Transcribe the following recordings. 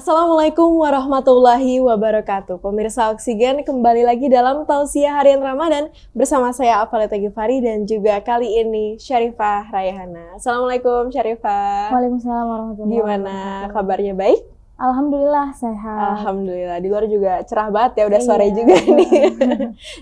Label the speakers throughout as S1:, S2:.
S1: Assalamualaikum warahmatullahi wabarakatuh. Pemirsa Oksigen, kembali lagi dalam Tausiah Harian Ramadan bersama saya Avalita Gifari dan juga kali ini Syarifah Rayhana. Assalamualaikum Syarifah.
S2: Waalaikumsalam warahmatullahi wabarakatuh.
S1: Gimana kabarnya, baik?
S2: Alhamdulillah sehat.
S1: Alhamdulillah, di luar juga cerah banget ya, udah sore juga nih.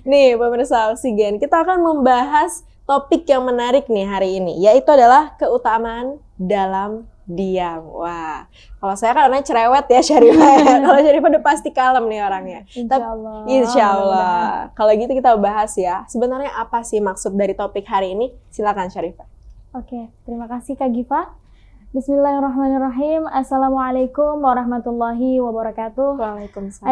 S1: Nih pemirsa Oksigen, kita akan membahas topik yang menarik nih hari ini, yaitu adalah keutamaan dalam diam. Wah, kalau saya kan orangnya cerewet ya Syarifah ya. Kalau Syarifah udah pasti kalem nih orangnya.
S2: Insyaallah.
S1: Insyaallah. Kalau gitu kita bahas ya, sebenarnya apa sih maksud dari topik hari ini? Silakan Syarifah.
S2: Oke, terima kasih Kak Giva. Bismillahirrahmanirrahim. Assalamualaikum warahmatullahi wabarakatuh.
S1: Waalaikumsalam.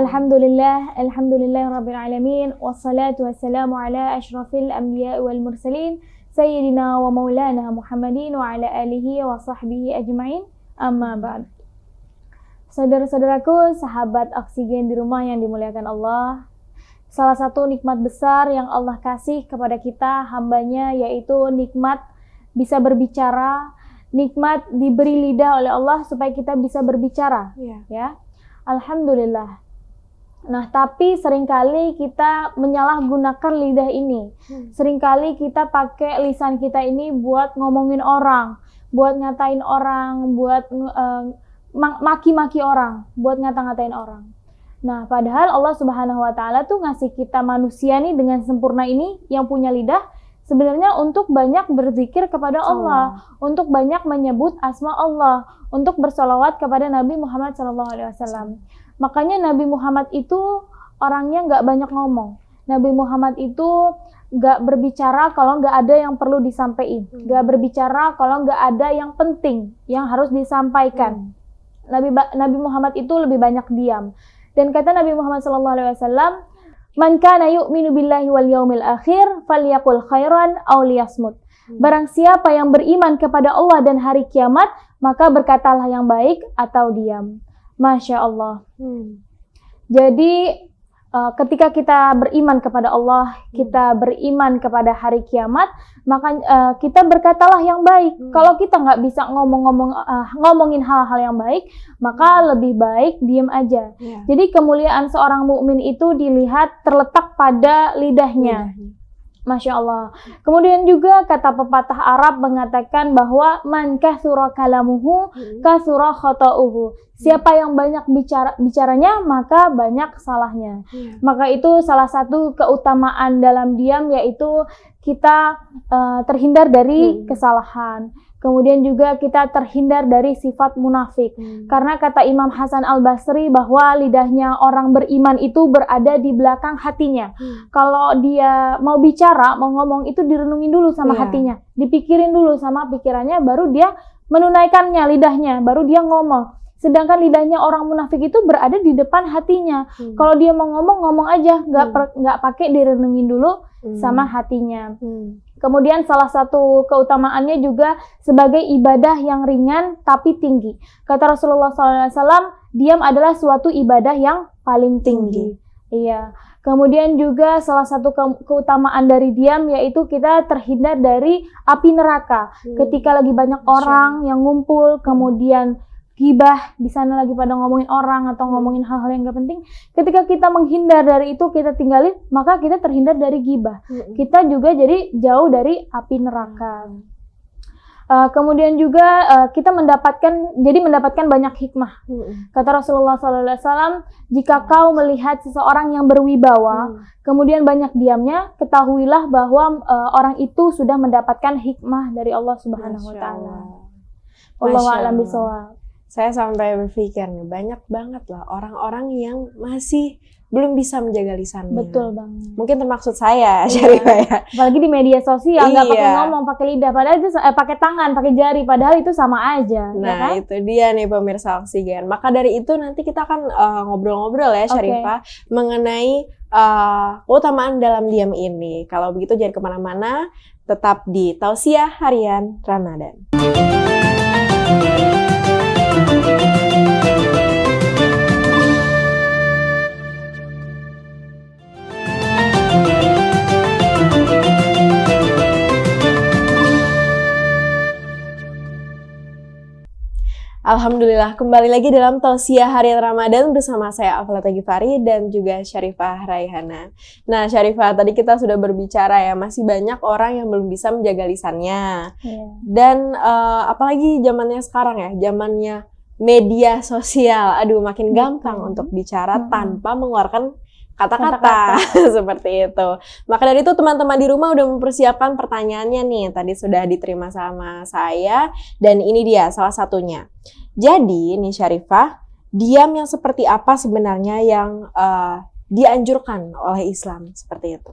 S2: Alhamdulillahirabbil alamin wassalatu wassalamu ala asyrafil anbiya'i wal mursalin Sayyidina wa maulana Muhammadin wa ala alihi wa sahbihi ajma'in, amma ba'd. Saudara-saudaraku, sahabat Oksigen di rumah yang dimuliakan Allah, salah satu nikmat besar yang Allah kasih kepada kita hambanya yaitu nikmat bisa berbicara, nikmat diberi lidah oleh Allah supaya kita bisa berbicara. Ya, Alhamdulillah. Nah, tapi seringkali kita menyalahgunakan lidah ini. Seringkali kita pakai lisan kita ini buat ngomongin orang, buat ngatain orang, buat maki-maki orang, buat ngata-ngatain orang. Nah, padahal Allah Subhanahu wa Ta'ala tuh ngasih kita manusia nih dengan sempurna ini yang punya lidah sebenarnya untuk banyak berzikir kepada Allah, untuk banyak menyebut asma Allah, untuk bersolawat kepada Nabi Muhammad SAW. Makanya Nabi Muhammad itu orangnya nggak banyak ngomong. Nabi Muhammad itu nggak berbicara kalau nggak ada yang perlu disampaikan. Nggak berbicara kalau nggak ada yang penting yang harus disampaikan. Nabi Muhammad itu lebih banyak diam. Dan kata Nabi Muhammad SAW, "Man kana yu'minu billahi wal yaumil akhir falyaqul khairan aw liyasmut." Barang siapa yang beriman kepada Allah dan hari kiamat, maka berkatalah yang baik atau diam. Masya Allah. Jadi ketika kita beriman kepada Allah, kita beriman kepada hari kiamat, maka kita berkatalah yang baik. Kalau kita nggak bisa ngomongin hal-hal yang baik, maka lebih baik diam aja. Jadi kemuliaan seorang mukmin itu dilihat terletak pada lidahnya. Masya Allah. Kemudian juga kata pepatah Arab mengatakan bahwa man kathura kalamuhu kathura khata'uhu. Siapa yang banyak bicaranya maka banyak salahnya. Maka itu salah satu keutamaan dalam diam, yaitu kita terhindar dari kesalahan. Kemudian juga kita terhindar dari sifat munafik. Karena kata Imam Hasan Al-Basri bahwa lidahnya orang beriman itu berada di belakang hatinya. Kalau dia mau bicara, mau ngomong itu direnungin dulu sama hatinya. Dipikirin dulu sama pikirannya, baru dia menunaikannya lidahnya, baru dia ngomong. Sedangkan lidahnya orang munafik itu berada di depan hatinya. Kalau dia mau ngomong, ngomong aja, nggak pakai direnungin dulu sama hatinya. Kemudian salah satu keutamaannya juga sebagai ibadah yang ringan tapi tinggi. Kata Rasulullah SAW, diam adalah suatu ibadah yang paling tinggi. Iya. Kemudian juga salah satu keutamaan dari diam yaitu kita terhindar dari api neraka. Ketika lagi banyak orang yang ngumpul, kemudian gibah, di sana lagi pada ngomongin orang atau ngomongin hal-hal yang gak penting. Ketika kita menghindar dari itu, kita tinggalin, maka kita terhindar dari gibah. Kita juga jadi jauh dari api neraka. Kemudian juga kita mendapatkan banyak hikmah. Kata Rasulullah SAW, jika kau melihat seseorang yang berwibawa, kemudian banyak diamnya, ketahuilah bahwa orang itu sudah mendapatkan hikmah dari Allah Subhanahu wa Ta'ala. Wallahu a'lam bishawab.
S1: Saya sampai berpikir nih, banyak banget lah orang-orang yang masih belum bisa menjaga lisannya.
S2: Betul banget.
S1: Mungkin termaksud saya, Syarifah ya.
S2: Apalagi di media sosial, nggak pakai ngomong, pakai lidah. Padahal itu pakai tangan, pakai jari. Padahal itu sama aja.
S1: Nah,
S2: ya kan?
S1: itu dia nih pemirsa Oksigen. Maka dari itu nanti kita akan ngobrol-ngobrol ya, Syarifah, mengenai keutamaan dalam diam ini. Kalau begitu jangan kemana-mana, tetap di Tausiah Harian Ramadan. Alhamdulillah, kembali lagi dalam Tausiah Harian Ramadan bersama saya Afla Tagifari dan juga Syarifah Raihana. Nah Syarifah, tadi kita sudah berbicara ya, masih banyak orang yang belum bisa menjaga lisannya. Dan apalagi zamannya sekarang ya, zamannya media sosial. Aduh, makin gampang untuk bicara tanpa mengeluarkan kata-kata seperti itu. Maka dari itu teman-teman di rumah udah mempersiapkan pertanyaannya nih. Tadi sudah diterima sama saya dan ini dia salah satunya. Jadi nih Syarifah, diam yang seperti apa sebenarnya yang dianjurkan oleh Islam seperti itu?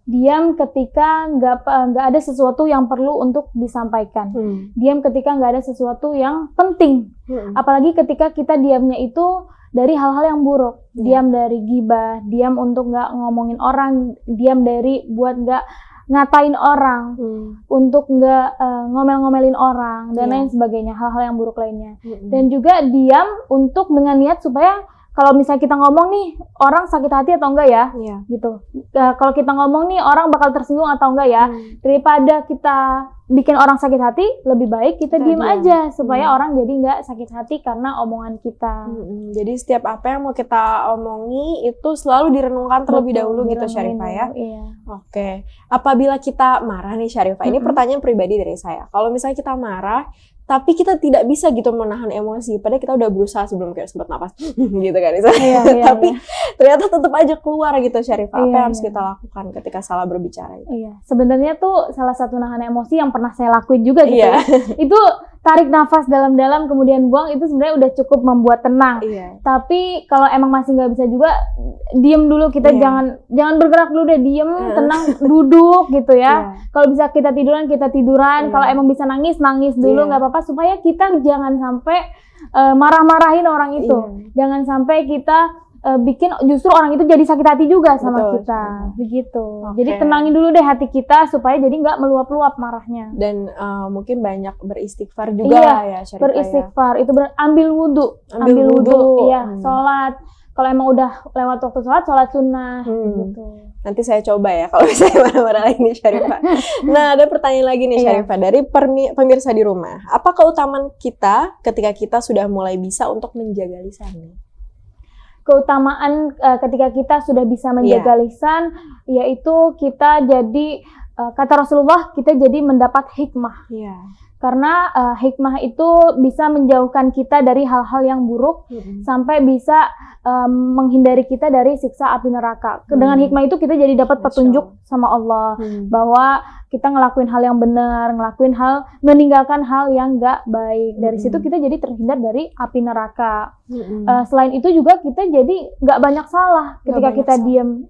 S2: Diam ketika nggak ada sesuatu yang perlu untuk disampaikan. Diam ketika nggak ada sesuatu yang penting. Apalagi ketika kita diamnya itu dari hal-hal yang buruk. Diam dari ghibah, diam untuk nggak ngomongin orang, diam dari buat nggak ngatain orang, untuk nggak ngomel-ngomelin orang, dan lain sebagainya, hal-hal yang buruk lainnya. Dan juga diam untuk dengan niat supaya kalau misalnya kita ngomong nih, orang sakit hati atau enggak ya, gitu. Kalau kita ngomong nih, orang bakal tersinggung atau enggak ya. Daripada kita bikin orang sakit hati, lebih baik kita diem aja supaya orang jadi nggak sakit hati karena omongan kita.
S1: Jadi setiap apa yang mau kita omongi itu selalu direnungkan terlebih dahulu gitu Syarifah ya. Oke. Apabila kita marah nih Syarifah, ini pertanyaan pribadi dari saya. Kalau misalnya kita marah, tapi kita tidak bisa gitu menahan emosi, padahal kita udah berusaha sebelum kita sempat napas gitu kan. Tapi ternyata tetap aja keluar gitu Syarifah. Apa yang harus kita lakukan ketika salah berbicara itu?
S2: Sebenarnya tuh salah satu nahan emosi yang pernah saya lakuin juga gitu. Itu tarik nafas dalam-dalam kemudian buang, itu sebenarnya udah cukup membuat tenang. Tapi kalau emang masih nggak bisa juga, diem dulu, kita jangan bergerak dulu deh, diem, tenang, duduk gitu ya. Kalau bisa kita tiduran, kalau emang bisa nangis dulu, nggak apa-apa, supaya kita jangan sampai marah-marahin orang itu. Jangan sampai kita bikin justru orang itu jadi sakit hati juga sama kita, begitu. Jadi tenangin dulu deh hati kita supaya jadi nggak meluap-luap marahnya.
S1: Dan mungkin banyak beristighfar juga ya Syarifah.
S2: Beristighfar itu ambil wudhu, sholat. Kalau emang udah lewat waktu sholat sunnah, gitu.
S1: Nanti saya coba ya kalau misalnya marah-marah lagi nih Syarifah. Nah ada pertanyaan lagi nih Syarifah dari pemirsa di rumah. Apa keutamaan kita ketika kita sudah mulai bisa untuk menjaga lisan?
S2: Keutamaan ketika kita sudah bisa menjaga lisan, yaitu kita jadi, kata Rasulullah, kita jadi mendapat hikmah. Karena hikmah itu bisa menjauhkan kita dari hal-hal yang buruk, sampai bisa menghindari kita dari siksa api neraka. Dengan hikmah itu kita jadi dapat petunjuk sama Allah, bahwa kita ngelakuin hal yang benar, meninggalkan hal yang nggak baik. Dari situ kita jadi terhindar dari api neraka. Selain itu juga kita jadi nggak banyak salah ketika kita diam.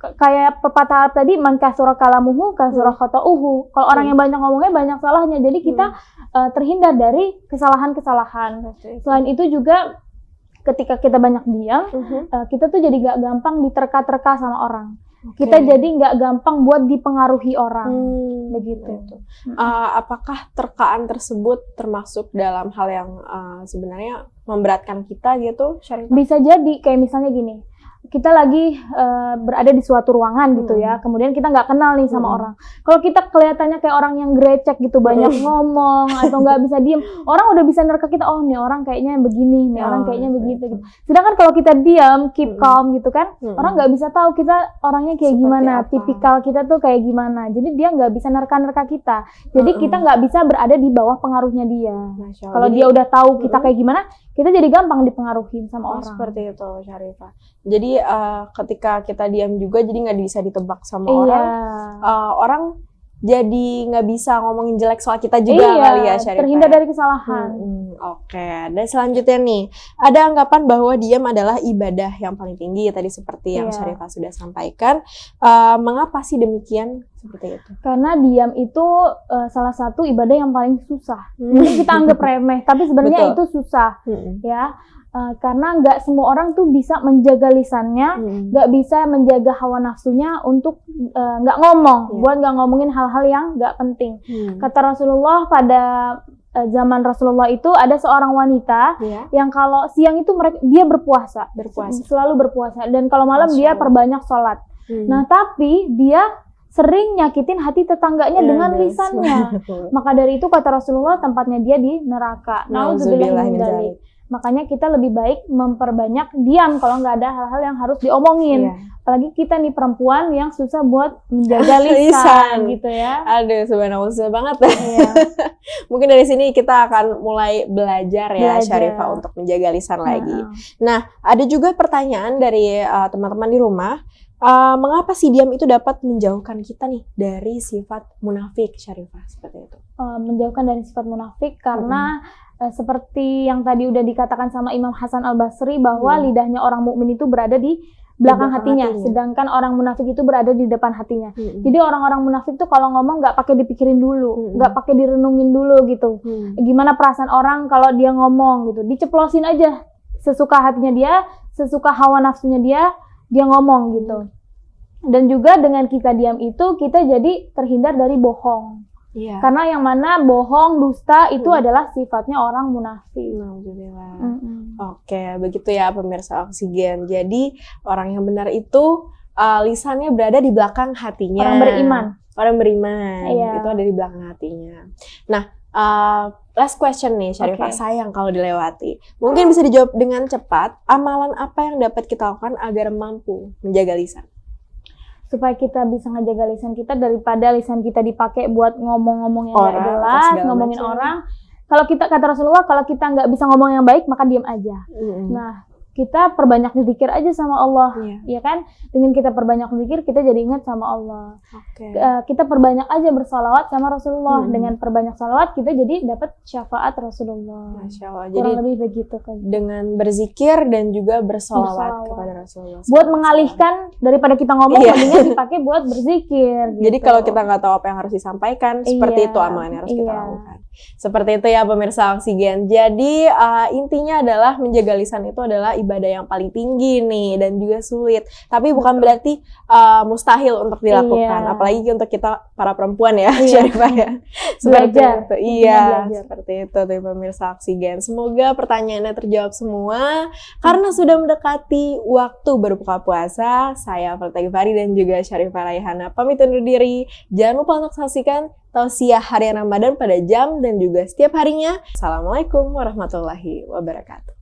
S2: Kayak pepatah Arab tadi, man kasura kalamuhu kasura khata'uhu. Kalau orang yang banyak ngomongnya banyak salahnya. Jadi kita terhindar dari kesalahan-kesalahan. Selain itu juga ketika kita banyak diam, kita tuh jadi nggak gampang diterka-terka sama orang. Kita jadi nggak gampang buat dipengaruhi orang, begitu.
S1: Apakah terkaan tersebut termasuk dalam hal yang sebenarnya memberatkan kita gitu, Syarifah?
S2: Bisa jadi, kayak misalnya gini, kita lagi berada di suatu ruangan gitu ya, kemudian kita nggak kenal nih sama orang. Kalau kita kelihatannya kayak orang yang grecek gitu, banyak ngomong atau nggak bisa diem, orang udah bisa nerka kita, oh nih orang kayaknya begini, nih orang kayaknya begitu gitu. Sedangkan kalau kita diam, keep calm gitu kan, orang nggak bisa tahu kita orangnya kayak gimana, tipikal kita tuh kayak gimana. Jadi dia nggak bisa nerka-nerka kita. Jadi kita nggak bisa berada di bawah pengaruhnya dia. Kalau dia udah tahu kita kayak gimana, kita jadi gampang dipengaruhi sama orang.
S1: Seperti itu Syarifah. Jadi ketika kita diam juga jadi nggak bisa ditebak sama orang. Orang jadi nggak bisa ngomongin jelek soal kita juga kali ya Syarifah.
S2: Terhindar dari kesalahan.
S1: Oke. Dan selanjutnya nih, ada anggapan bahwa diam adalah ibadah yang paling tinggi tadi seperti yang Syarifah sudah sampaikan. Mengapa sih demikian seperti itu?
S2: Karena diam itu salah satu ibadah yang paling susah. Mungkin kita anggap remeh, tapi sebenarnya itu susah, ya. Karena nggak semua orang tuh bisa menjaga lisannya, nggak bisa menjaga hawa nafsunya untuk nggak ngomong, buat nggak ngomongin hal-hal yang nggak penting. Kata Rasulullah, pada zaman Rasulullah itu ada seorang wanita yang kalau siang itu dia berpuasa, selalu berpuasa, dan kalau malam dia perbanyak sholat. Nah tapi dia sering nyakitin hati tetangganya dengan lisannya. Maka dari itu kata Rasulullah tempatnya dia di neraka. Nauzubillah min dzalik. Makanya kita lebih baik memperbanyak diam kalau nggak ada hal-hal yang harus diomongin. Apalagi kita nih perempuan yang susah buat menjaga lisan gitu ya.
S1: Aduh, subhanallah banget. Mungkin dari sini kita akan mulai belajar ya Syarifah untuk menjaga lisan lagi. Nah, ada juga pertanyaan dari teman-teman di rumah. Mengapa sih diam itu dapat menjauhkan kita nih dari sifat munafik, Syarifah, seperti itu?
S2: Menjauhkan dari sifat munafik karena seperti yang tadi udah dikatakan sama Imam Hasan Al-Basri bahwa lidahnya orang mukmin itu berada di belakang hatinya, sedangkan orang munafik itu berada di depan hatinya. Jadi orang-orang munafik tuh kalau ngomong nggak pakai dipikirin dulu, nggak pakai direnungin dulu gitu. Gimana perasaan orang kalau dia ngomong gitu, diceplosin aja sesuka hatinya dia, sesuka hawa nafsunya dia ngomong gitu. Dan juga dengan kita diam itu kita jadi terhindar dari bohong. Karena yang mana bohong, dusta itu adalah sifatnya orang munafik.
S1: Alhamdulillah. Oke, begitu ya pemirsa Oksigen. Jadi orang yang benar itu lisannya berada di belakang hatinya. Orang beriman. Itu ada di belakang hatinya. Nah, last question nih Syarifah, sayang kalau dilewati. Mungkin bisa dijawab dengan cepat. Amalan apa yang dapat kita lakukan agar mampu menjaga lisan?
S2: Supaya kita bisa ngejaga lisan kita daripada lisan kita dipakai buat ngomong-ngomong yang nggak jelas, ngomongin orang. Kalau kita, kata Rasulullah, kalau kita nggak bisa ngomong yang baik, maka diam aja. Nah, kita perbanyak zikir aja sama Allah, ya kan? Dengan kita perbanyak zikir, kita jadi ingat sama Allah. Kita perbanyak aja bersalawat sama Rasulullah. Dengan perbanyak salawat, kita jadi dapat syafaat Rasulullah.
S1: Masya Allah.
S2: Kurang
S1: jadi
S2: lebih begitu kan.
S1: Dengan berzikir dan juga bersalawat kepada Rasulullah.
S2: Buat mengalihkan daripada kita ngomong, mendingan dipakai buat berzikir.
S1: Jadi kalau kita nggak tahu apa yang harus disampaikan, seperti itu amalan yang harus kita lakukan. Seperti itu ya pemirsa Oksigen. Jadi intinya adalah menjaga lisan itu adalah ibadah yang paling tinggi nih dan juga sulit. Tapi bukan berarti mustahil untuk dilakukan. Apalagi untuk kita para perempuan ya, Syarifah ya. Seperti itu. Seperti itu tuh pemirsa Oksigen. Semoga pertanyaannya terjawab semua. Karena sudah mendekati waktu berbuka puasa, saya Farta Gifari dan juga Syarifah Raihana pamit undur diri. Jangan lupa untuk saksikan tausiah harian Ramadan pada jam dan juga setiap harinya. Assalamualaikum warahmatullahi wabarakatuh.